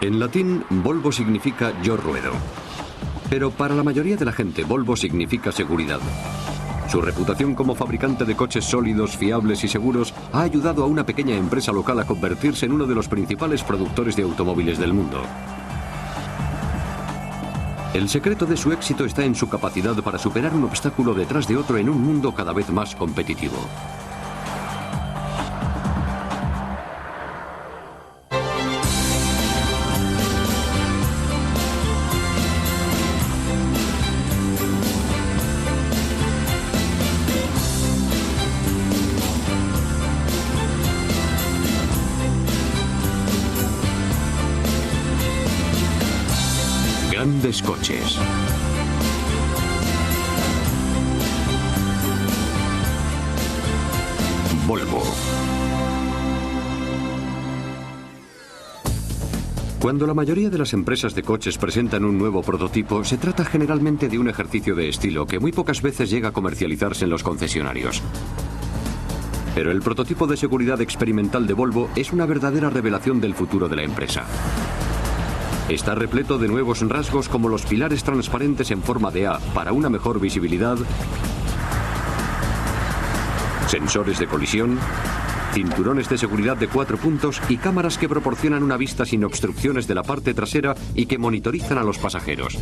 En latín, Volvo significa yo ruedo. Pero para la mayoría de la gente, Volvo significa seguridad. Su reputación como fabricante de coches sólidos, fiables y seguros ha ayudado a una pequeña empresa local a convertirse en uno de los principales productores de automóviles del mundo. El secreto de su éxito está en su capacidad para superar un obstáculo detrás de otro en un mundo cada vez más competitivo. Grandes coches. Volvo. Cuando la mayoría de las empresas de coches presentan un nuevo prototipo, se trata generalmente de un ejercicio de estilo que muy pocas veces llega a comercializarse en los concesionarios. Pero el prototipo de seguridad experimental de Volvo es una verdadera revelación del futuro de la empresa. Está repleto de nuevos rasgos como los pilares transparentes en forma de A para una mejor visibilidad, sensores de colisión, cinturones de seguridad de 4 puntos y cámaras que proporcionan una vista sin obstrucciones de la parte trasera y que monitorizan a los pasajeros.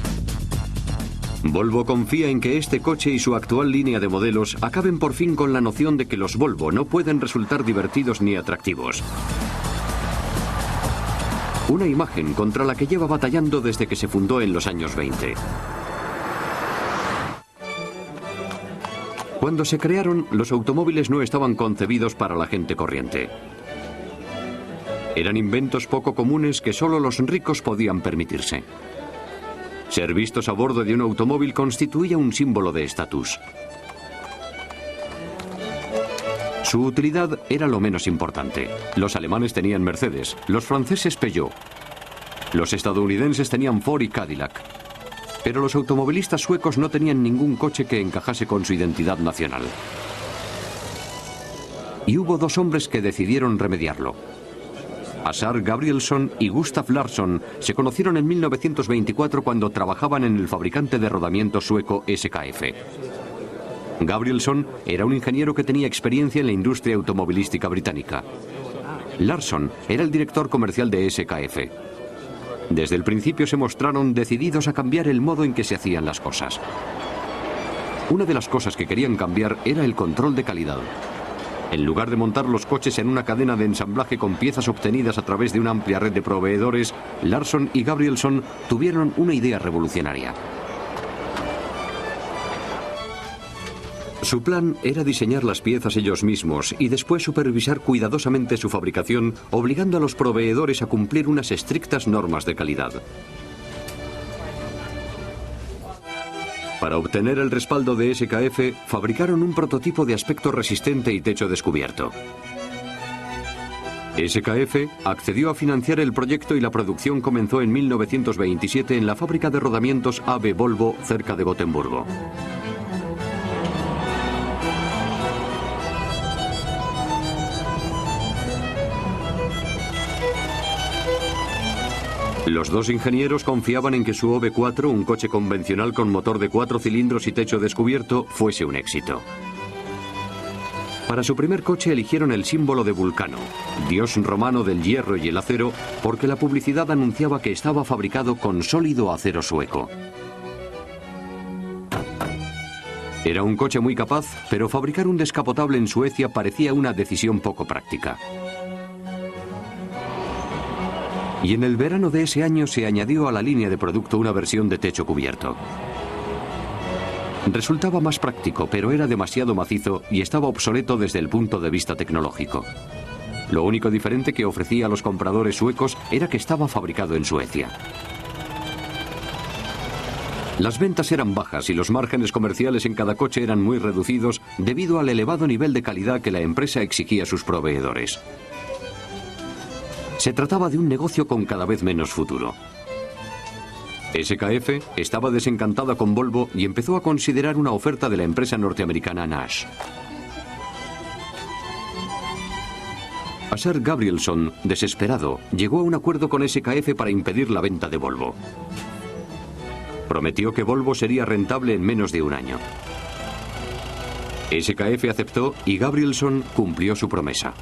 Volvo confía en que este coche y su actual línea de modelos acaben por fin con la noción de que los Volvo no pueden resultar divertidos ni atractivos. Una imagen contra la que lleva batallando desde que se fundó en los años 20. Cuando se crearon, los automóviles no estaban concebidos para la gente corriente. Eran inventos poco comunes que solo los ricos podían permitirse. Ser vistos a bordo de un automóvil constituía un símbolo de estatus. Su utilidad era lo menos importante. Los alemanes tenían Mercedes, los franceses Peugeot. Los estadounidenses tenían Ford y Cadillac. Pero los automovilistas suecos no tenían ningún coche que encajase con su identidad nacional. Y hubo dos hombres que decidieron remediarlo. Assar Gabrielsson y Gustav Larsson se conocieron en 1924 cuando trabajaban en el fabricante de rodamientos sueco SKF. Gabrielsson era un ingeniero que tenía experiencia en la industria automovilística británica. Larsson era el director comercial de SKF. Desde el principio se mostraron decididos a cambiar el modo en que se hacían las cosas. Una de las cosas que querían cambiar era el control de calidad. En lugar de montar los coches en una cadena de ensamblaje con piezas obtenidas a través de una amplia red de proveedores, Larsson y Gabrielsson tuvieron una idea revolucionaria. Su plan era diseñar las piezas ellos mismos y después supervisar cuidadosamente su fabricación, obligando a los proveedores a cumplir unas estrictas normas de calidad. Para obtener el respaldo de SKF, fabricaron un prototipo de aspecto resistente y techo descubierto. SKF accedió a financiar el proyecto y la producción comenzó en 1927 en la fábrica de rodamientos AB Volvo cerca de Gotemburgo. Los dos ingenieros confiaban en que su OB4, un coche convencional con motor de 4 cilindros y techo descubierto, fuese un éxito. Para su primer coche eligieron el símbolo de Vulcano, dios romano del hierro y el acero, porque la publicidad anunciaba que estaba fabricado con sólido acero sueco. Era un coche muy capaz, pero fabricar un descapotable en Suecia parecía una decisión poco práctica. Y en el verano de ese año se añadió a la línea de producto una versión de techo cubierto. Resultaba más práctico, pero era demasiado macizo y estaba obsoleto desde el punto de vista tecnológico. Lo único diferente que ofrecía a los compradores suecos era que estaba fabricado en Suecia. Las ventas eran bajas y los márgenes comerciales en cada coche eran muy reducidos debido al elevado nivel de calidad que la empresa exigía a sus proveedores. Se trataba de un negocio con cada vez menos futuro. SKF estaba desencantada con Volvo y empezó a considerar una oferta de la empresa norteamericana Nash. Assar Gabrielsson, desesperado, llegó a un acuerdo con SKF para impedir la venta de Volvo. Prometió que Volvo sería rentable en menos de un año. SKF aceptó y Gabrielsson cumplió su promesa.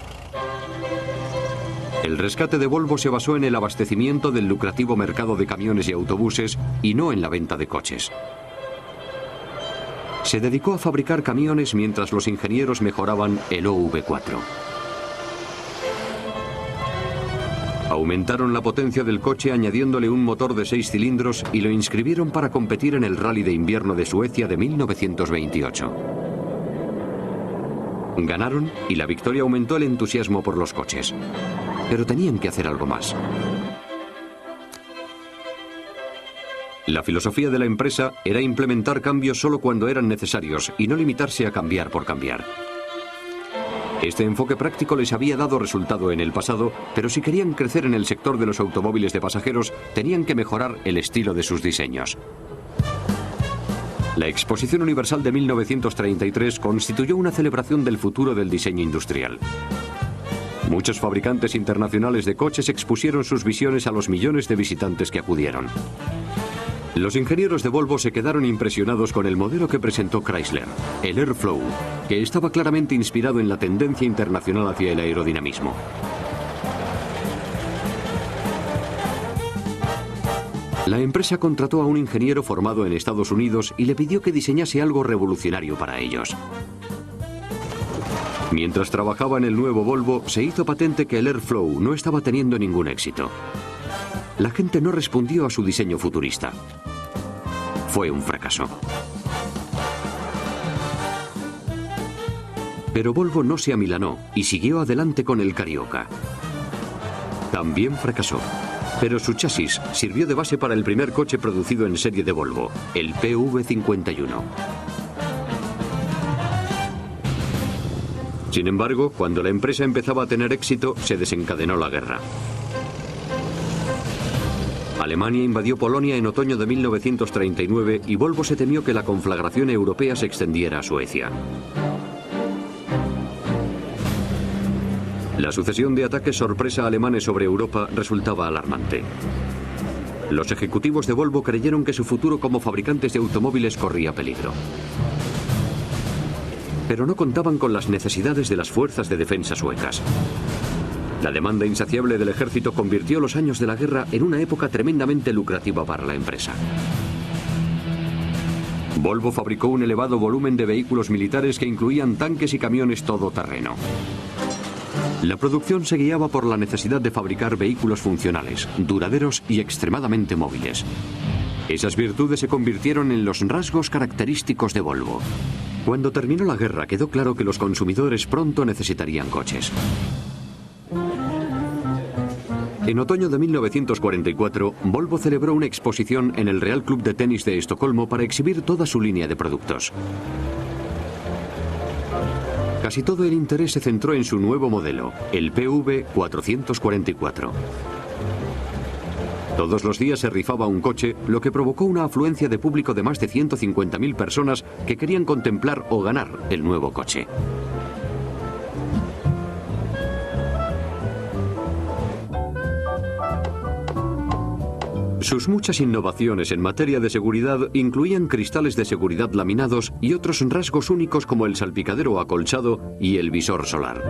El rescate de Volvo se basó en el abastecimiento del lucrativo mercado de camiones y autobuses y no en la venta de coches. Se dedicó a fabricar camiones mientras los ingenieros mejoraban el OV4. Aumentaron la potencia del coche añadiéndole un motor de 6 cilindros y lo inscribieron para competir en el Rally de Invierno de Suecia de 1928. Ganaron y la victoria aumentó el entusiasmo por los coches. Pero tenían que hacer algo más. La filosofía de la empresa era implementar cambios solo cuando eran necesarios y no limitarse a cambiar por cambiar. Este enfoque práctico les había dado resultado en el pasado, pero si querían crecer en el sector de los automóviles de pasajeros, tenían que mejorar el estilo de sus diseños. La Exposición Universal de 1933 constituyó una celebración del futuro del diseño industrial. Muchos fabricantes internacionales de coches expusieron sus visiones a los millones de visitantes que acudieron. Los ingenieros de Volvo se quedaron impresionados con el modelo que presentó Chrysler, el Airflow, que estaba claramente inspirado en la tendencia internacional hacia el aerodinamismo. La empresa contrató a un ingeniero formado en Estados Unidos y le pidió que diseñase algo revolucionario para ellos. Mientras trabajaba en el nuevo Volvo, se hizo patente que el Airflow no estaba teniendo ningún éxito. La gente no respondió a su diseño futurista. Fue un fracaso. Pero Volvo no se amilanó y siguió adelante con el Carioca. También fracasó, pero su chasis sirvió de base para el primer coche producido en serie de Volvo, el PV51. Sin embargo, cuando la empresa empezaba a tener éxito, se desencadenó la guerra. Alemania invadió Polonia en otoño de 1939 y Volvo se temió que la conflagración europea se extendiera a Suecia. La sucesión de ataques sorpresa alemanes sobre Europa resultaba alarmante. Los ejecutivos de Volvo creyeron que su futuro como fabricantes de automóviles corría peligro. Pero no contaban con las necesidades de las fuerzas de defensa suecas. La demanda insaciable del ejército convirtió los años de la guerra en una época tremendamente lucrativa para la empresa. Volvo fabricó un elevado volumen de vehículos militares que incluían tanques y camiones todoterreno. La producción se guiaba por la necesidad de fabricar vehículos funcionales, duraderos y extremadamente móviles. Esas virtudes se convirtieron en los rasgos característicos de Volvo. Cuando terminó la guerra, quedó claro que los consumidores pronto necesitarían coches. En otoño de 1944, Volvo celebró una exposición en el Real Club de Tenis de Estocolmo para exhibir toda su línea de productos. Casi todo el interés se centró en su nuevo modelo, el PV444. Todos los días se rifaba un coche, lo que provocó una afluencia de público de más de 150.000 personas que querían contemplar o ganar el nuevo coche. Sus muchas innovaciones en materia de seguridad incluían cristales de seguridad laminados y otros rasgos únicos como el salpicadero acolchado y el visor solar.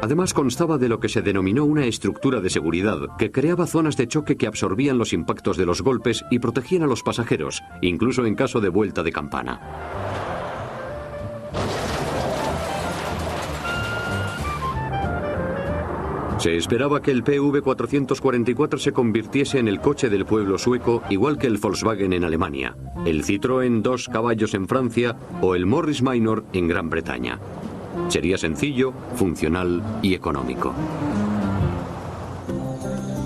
Además constaba de lo que se denominó una estructura de seguridad que creaba zonas de choque que absorbían los impactos de los golpes y protegían a los pasajeros, incluso en caso de vuelta de campana. Se esperaba que el PV444 se convirtiese en el coche del pueblo sueco, igual que el Volkswagen en Alemania, el Citroën 2 caballos en Francia o el Morris Minor en Gran Bretaña. Sería sencillo, funcional y económico.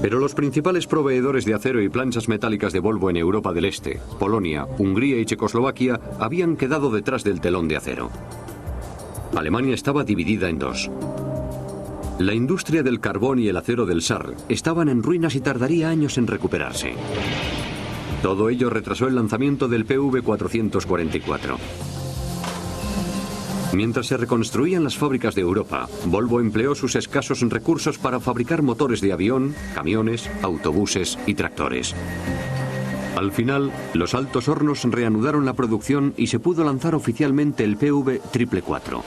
Pero los principales proveedores de acero y planchas metálicas de Volvo en Europa del Este, Polonia, Hungría y Checoslovaquia, habían quedado detrás del telón de acero. Alemania estaba dividida en dos. La industria del carbón y el acero del Saar estaban en ruinas y tardaría años en recuperarse. Todo ello retrasó el lanzamiento del PV444. Mientras se reconstruían las fábricas de Europa, Volvo empleó sus escasos recursos para fabricar motores de avión, camiones, autobuses y tractores. Al final, los Altos Hornos reanudaron la producción y se pudo lanzar oficialmente el PV444.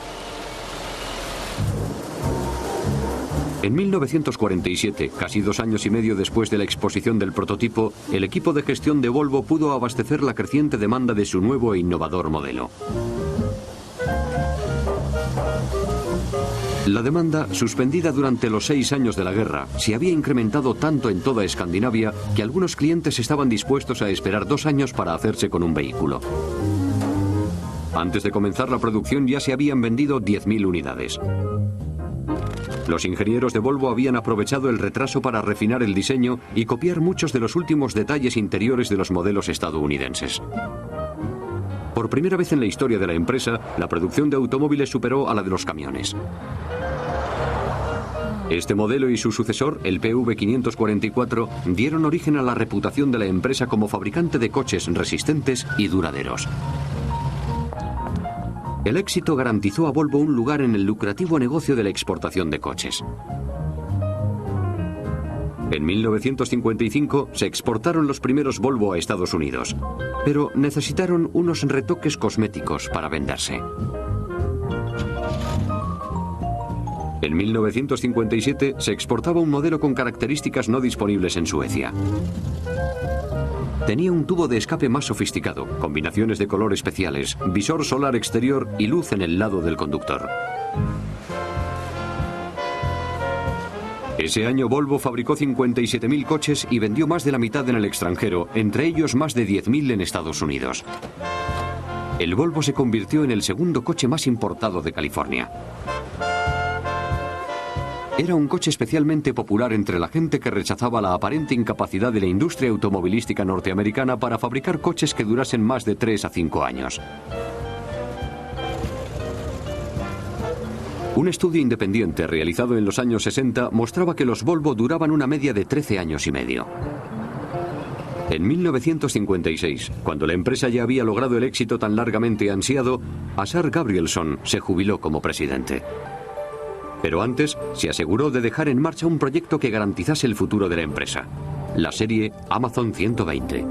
En 1947, casi 2 años y medio después de la exposición del prototipo, el equipo de gestión de Volvo pudo abastecer la creciente demanda de su nuevo e innovador modelo. La demanda, suspendida durante los 6 años de la guerra, se había incrementado tanto en toda Escandinavia que algunos clientes estaban dispuestos a esperar 2 años para hacerse con un vehículo. Antes de comenzar la producción ya se habían vendido 10.000 unidades. Los ingenieros de Volvo habían aprovechado el retraso para refinar el diseño y copiar muchos de los últimos detalles interiores de los modelos estadounidenses. Por primera vez en la historia de la empresa, la producción de automóviles superó a la de los camiones. Este modelo y su sucesor, el PV544, dieron origen a la reputación de la empresa como fabricante de coches resistentes y duraderos. El éxito garantizó a Volvo un lugar en el lucrativo negocio de la exportación de coches. En 1955 se exportaron los primeros Volvo a Estados Unidos, pero necesitaron unos retoques cosméticos para venderse. En 1957 se exportaba un modelo con características no disponibles en Suecia. Tenía un tubo de escape más sofisticado, combinaciones de color especiales, visor solar exterior y luz en el lado del conductor. Ese año Volvo fabricó 57.000 coches y vendió más de la mitad en el extranjero, entre ellos más de 10.000 en Estados Unidos. El Volvo se convirtió en el segundo coche más importado de California. Era un coche especialmente popular entre la gente que rechazaba la aparente incapacidad de la industria automovilística norteamericana para fabricar coches que durasen más de 3 a 5 años. Un estudio independiente realizado en los años 60 mostraba que los Volvo duraban una media de 13 años y medio. En 1956, cuando la empresa ya había logrado el éxito tan largamente ansiado, Ásar Gabrielsson se jubiló como presidente. Pero antes se aseguró de dejar en marcha un proyecto que garantizase el futuro de la empresa, la serie Amazon 120.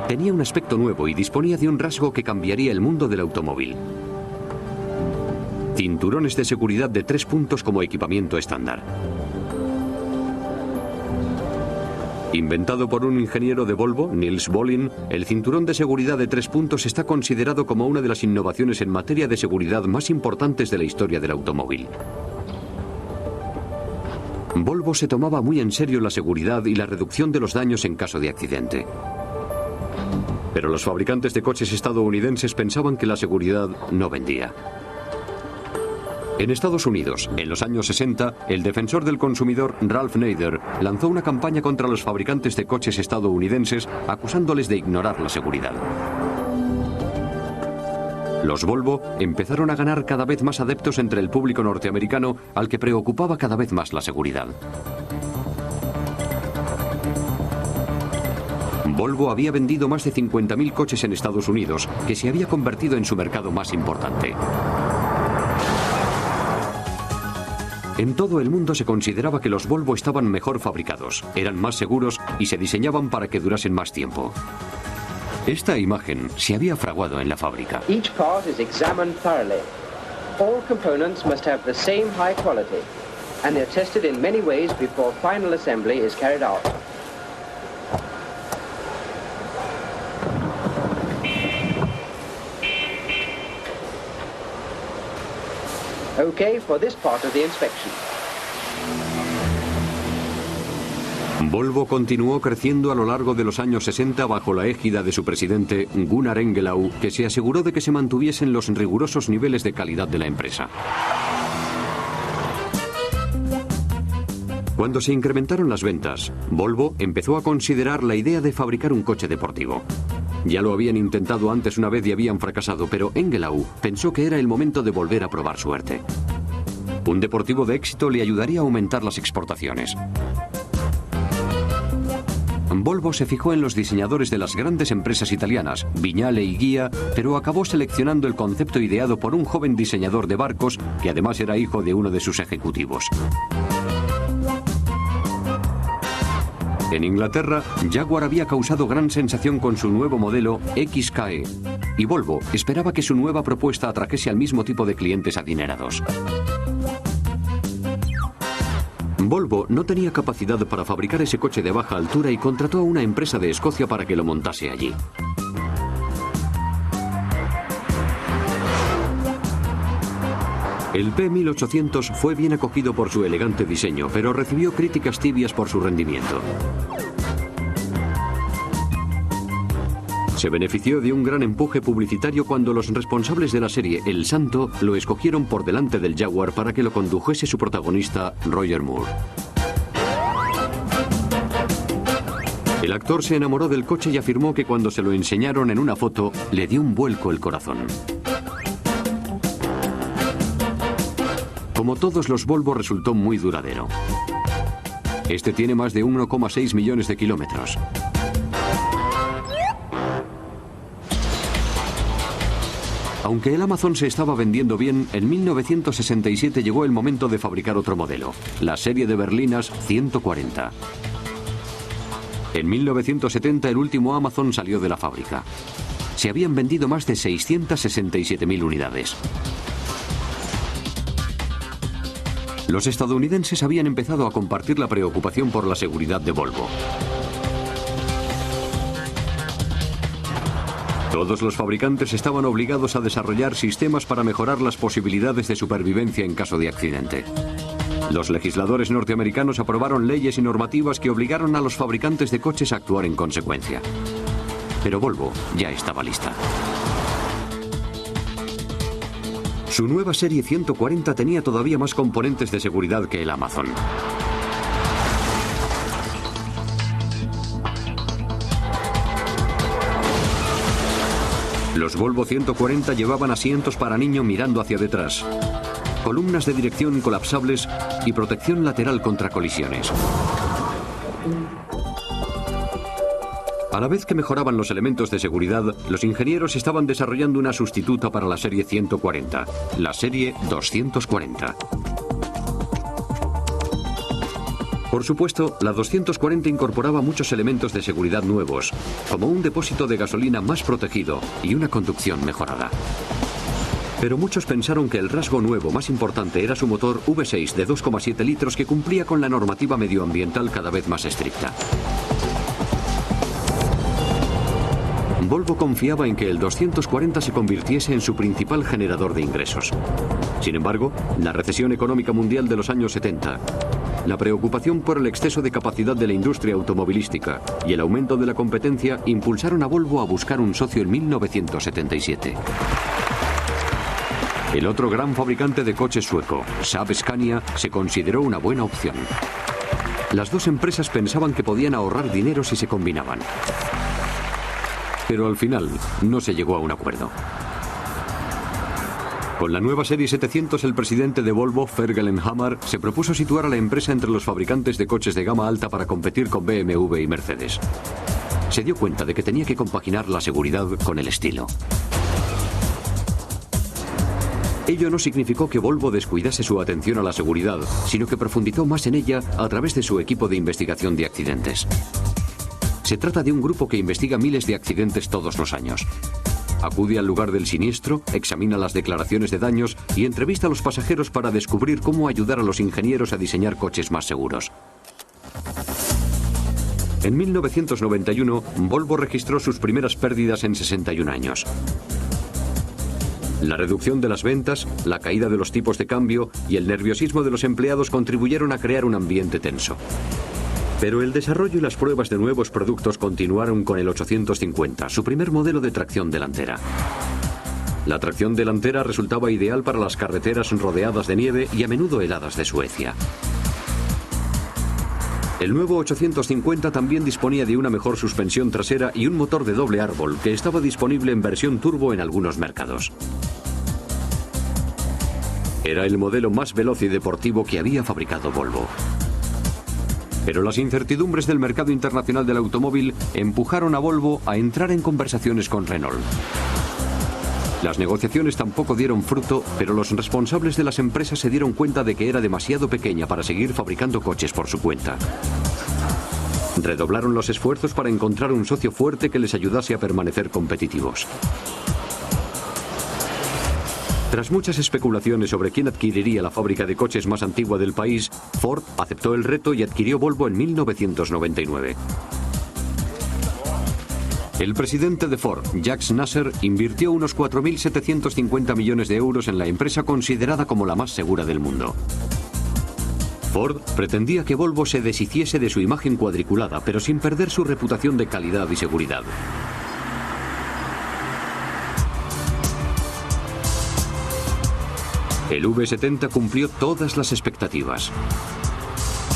Tenía un aspecto nuevo y disponía de un rasgo que cambiaría el mundo del automóvil: cinturones de seguridad de 3 puntos como equipamiento estándar. Inventado por un ingeniero de Volvo, Nils Bohlin, el cinturón de seguridad de 3 puntos está considerado como una de las innovaciones en materia de seguridad más importantes de la historia del automóvil. Volvo se tomaba muy en serio la seguridad y la reducción de los daños en caso de accidente. Pero los fabricantes de coches estadounidenses pensaban que la seguridad no vendía. En Estados Unidos, en los años 60, el defensor del consumidor Ralph Nader lanzó una campaña contra los fabricantes de coches estadounidenses acusándoles de ignorar la seguridad. Los Volvo empezaron a ganar cada vez más adeptos entre el público norteamericano, al que preocupaba cada vez más la seguridad. Volvo había vendido más de 50.000 coches en Estados Unidos, que se había convertido en su mercado más importante. En todo el mundo se consideraba que los Volvo estaban mejor fabricados, eran más seguros y se diseñaban para que durasen más tiempo. Esta imagen se había fraguado en la fábrica. Each part is examined thoroughly. All components must have the same high quality, and they're tested in many ways before final assembly is carried out. Okay for this part of the inspection. Volvo continuó creciendo a lo largo de los años 60 bajo la égida de su presidente Gunnar Engellau, que se aseguró de que se mantuviesen los rigurosos niveles de calidad de la empresa. Cuando se incrementaron las ventas, Volvo empezó a considerar la idea de fabricar un coche deportivo. Ya lo habían intentado antes una vez y habían fracasado, pero Engellau pensó que era el momento de volver a probar suerte. Un deportivo de éxito le ayudaría a aumentar las exportaciones. Volvo se fijó en los diseñadores de las grandes empresas italianas, Vignale y Ghia, pero acabó seleccionando el concepto ideado por un joven diseñador de barcos que además era hijo de uno de sus ejecutivos. En Inglaterra, Jaguar había causado gran sensación con su nuevo modelo XKE, y Volvo esperaba que su nueva propuesta atrajese al mismo tipo de clientes adinerados. Volvo no tenía capacidad para fabricar ese coche de baja altura y contrató a una empresa de Escocia para que lo montase allí. El P1800 fue bien acogido por su elegante diseño, pero recibió críticas tibias por su rendimiento. Se benefició de un gran empuje publicitario cuando los responsables de la serie El Santo lo escogieron por delante del Jaguar para que lo condujese su protagonista, Roger Moore. El actor se enamoró del coche y afirmó que cuando se lo enseñaron en una foto, le dio un vuelco el corazón. Como todos los Volvo, resultó muy duradero. Este tiene más de 1,6 millones de kilómetros. Aunque el Amazon se estaba vendiendo bien, en 1967 llegó el momento de fabricar otro modelo, la serie de berlinas 140. En 1970 el último Amazon salió de la fábrica. Se habían vendido más de 667.000 unidades. Los estadounidenses habían empezado a compartir la preocupación por la seguridad de Volvo. Todos los fabricantes estaban obligados a desarrollar sistemas para mejorar las posibilidades de supervivencia en caso de accidente. Los legisladores norteamericanos aprobaron leyes y normativas que obligaron a los fabricantes de coches a actuar en consecuencia. Pero Volvo ya estaba lista. Su nueva serie 140 tenía todavía más componentes de seguridad que el Amazon. Los Volvo 140 llevaban asientos para niño mirando hacia detrás, columnas de dirección colapsables y protección lateral contra colisiones. A la vez que mejoraban los elementos de seguridad, los ingenieros estaban desarrollando una sustituta para la serie 140, la serie 240. Por supuesto, la 240 incorporaba muchos elementos de seguridad nuevos, como un depósito de gasolina más protegido y una conducción mejorada. Pero muchos pensaron que el rasgo nuevo más importante era su motor V6 de 2,7 litros que cumplía con la normativa medioambiental cada vez más estricta. Volvo confiaba en que el 240 se convirtiese en su principal generador de ingresos. Sin embargo, la recesión económica mundial de los años 70, la preocupación por el exceso de capacidad de la industria automovilística y el aumento de la competencia impulsaron a Volvo a buscar un socio en 1977. El otro gran fabricante de coches sueco, Saab Scania, se consideró una buena opción. Las dos empresas pensaban que podían ahorrar dinero si se combinaban. Pero al final no se llegó a un acuerdo. Con la nueva serie 700, el presidente de Volvo, Per Gellenhammer, se propuso situar a la empresa entre los fabricantes de coches de gama alta para competir con BMW y Mercedes. Se dio cuenta de que tenía que compaginar la seguridad con el estilo. Ello no significó que Volvo descuidase su atención a la seguridad, sino que profundizó más en ella a través de su equipo de investigación de accidentes. Se trata de un grupo que investiga miles de accidentes todos los años. Acude al lugar del siniestro, examina las declaraciones de daños y entrevista a los pasajeros para descubrir cómo ayudar a los ingenieros a diseñar coches más seguros. En 1991, Volvo registró sus primeras pérdidas en 61 años. La reducción de las ventas, la caída de los tipos de cambio y el nerviosismo de los empleados contribuyeron a crear un ambiente tenso. Pero el desarrollo y las pruebas de nuevos productos continuaron con el 850, su primer modelo de tracción delantera. La tracción delantera resultaba ideal para las carreteras rodeadas de nieve y a menudo heladas de Suecia. El nuevo 850 también disponía de una mejor suspensión trasera y un motor de doble árbol que estaba disponible en versión turbo en algunos mercados. Era el modelo más veloz y deportivo que había fabricado Volvo. Pero las incertidumbres del mercado internacional del automóvil empujaron a Volvo a entrar en conversaciones con Renault. Las negociaciones tampoco dieron fruto, pero los responsables de las empresas se dieron cuenta de que era demasiado pequeña para seguir fabricando coches por su cuenta. Redoblaron los esfuerzos para encontrar un socio fuerte que les ayudase a permanecer competitivos. Tras muchas especulaciones sobre quién adquiriría la fábrica de coches más antigua del país, Ford aceptó el reto y adquirió Volvo en 1999. El presidente de Ford, Jacques Nasser, invirtió unos 4.750 millones de euros en la empresa considerada como la más segura del mundo. Ford pretendía que Volvo se deshiciese de su imagen cuadriculada, pero sin perder su reputación de calidad y seguridad. El V70 cumplió todas las expectativas.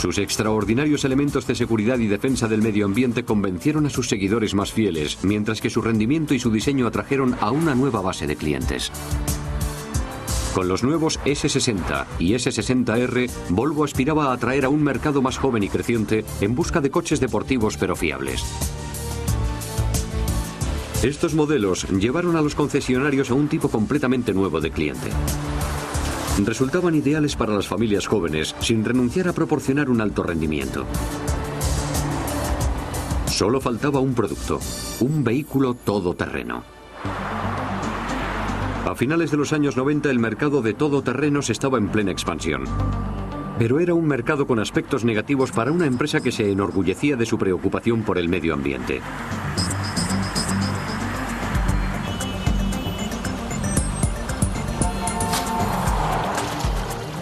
Sus extraordinarios elementos de seguridad y defensa del medio ambiente convencieron a sus seguidores más fieles, mientras que su rendimiento y su diseño atrajeron a una nueva base de clientes. Con los nuevos S60 y S60R, Volvo aspiraba a atraer a un mercado más joven y creciente en busca de coches deportivos pero fiables. Estos modelos llevaron a los concesionarios a un tipo completamente nuevo de cliente. Resultaban ideales para las familias jóvenes, sin renunciar a proporcionar un alto rendimiento. Solo faltaba un producto, un vehículo todoterreno. A finales de los años 90 el mercado de todoterrenos estaba en plena expansión. Pero era un mercado con aspectos negativos para una empresa que se enorgullecía de su preocupación por el medio ambiente.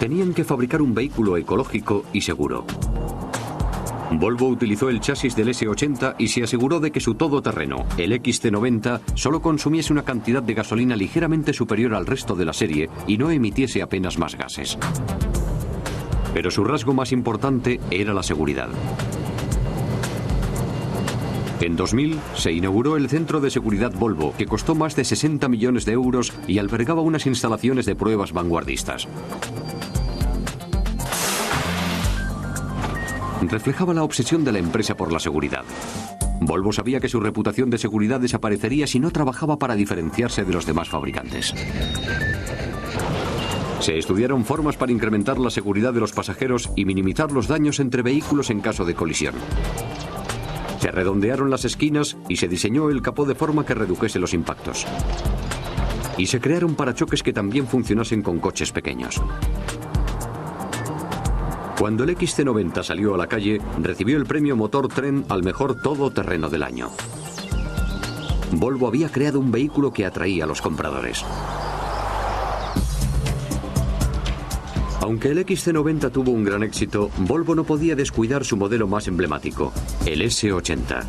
Tenían que fabricar un vehículo ecológico y seguro. Volvo utilizó el chasis del S80 y se aseguró de que su todoterreno, el XC90, solo consumiese una cantidad de gasolina ligeramente superior al resto de la serie y no emitiese apenas más gases. Pero su rasgo más importante era la seguridad. En 2000 se inauguró el Centro de Seguridad Volvo, que costó más de 60 millones de euros y albergaba unas instalaciones de pruebas vanguardistas. Reflejaba la obsesión de la empresa por la seguridad. Volvo sabía que su reputación de seguridad desaparecería si no trabajaba para diferenciarse de los demás fabricantes. Se estudiaron formas para incrementar la seguridad de los pasajeros y minimizar los daños entre vehículos en caso de colisión. Se redondearon las esquinas y se diseñó el capó de forma que redujese los impactos. Y se crearon parachoques que también funcionasen con coches pequeños. Cuando el XC90 salió a la calle, recibió el premio Motor Trend al mejor todoterreno del año. Volvo había creado un vehículo que atraía a los compradores. Aunque el XC90 tuvo un gran éxito, Volvo no podía descuidar su modelo más emblemático, el S80.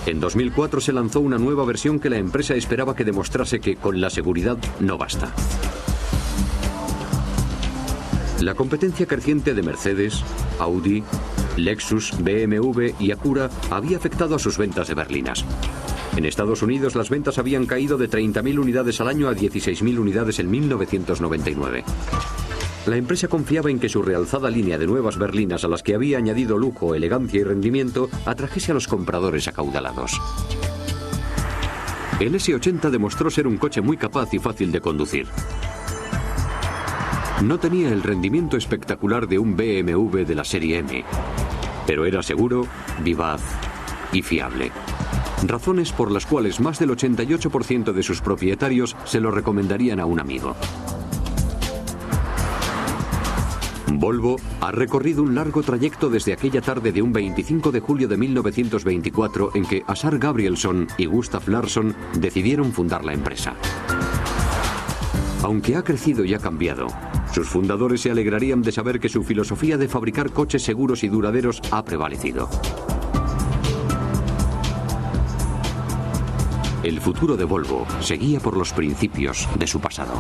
En 2004 se lanzó una nueva versión que la empresa esperaba que demostrase que con la seguridad no basta. La competencia creciente de Mercedes, Audi, Lexus, BMW y Acura había afectado a sus ventas de berlinas. En Estados Unidos las ventas habían caído de 30.000 unidades al año a 16.000 unidades en 1999. La empresa confiaba en que su realzada línea de nuevas berlinas, a las que había añadido lujo, elegancia y rendimiento, atrajese a los compradores acaudalados. El S80 demostró ser un coche muy capaz y fácil de conducir. No tenía el rendimiento espectacular de un BMW de la serie M, pero era seguro, vivaz y fiable. Razones por las cuales más del 88% de sus propietarios se lo recomendarían a un amigo. Volvo ha recorrido un largo trayecto desde aquella tarde de un 25 de julio de 1924 en que Assar Gabrielsson y Gustav Larsson decidieron fundar la empresa. Aunque ha crecido y ha cambiado, sus fundadores se alegrarían de saber que su filosofía de fabricar coches seguros y duraderos ha prevalecido. El futuro de Volvo seguía por los principios de su pasado.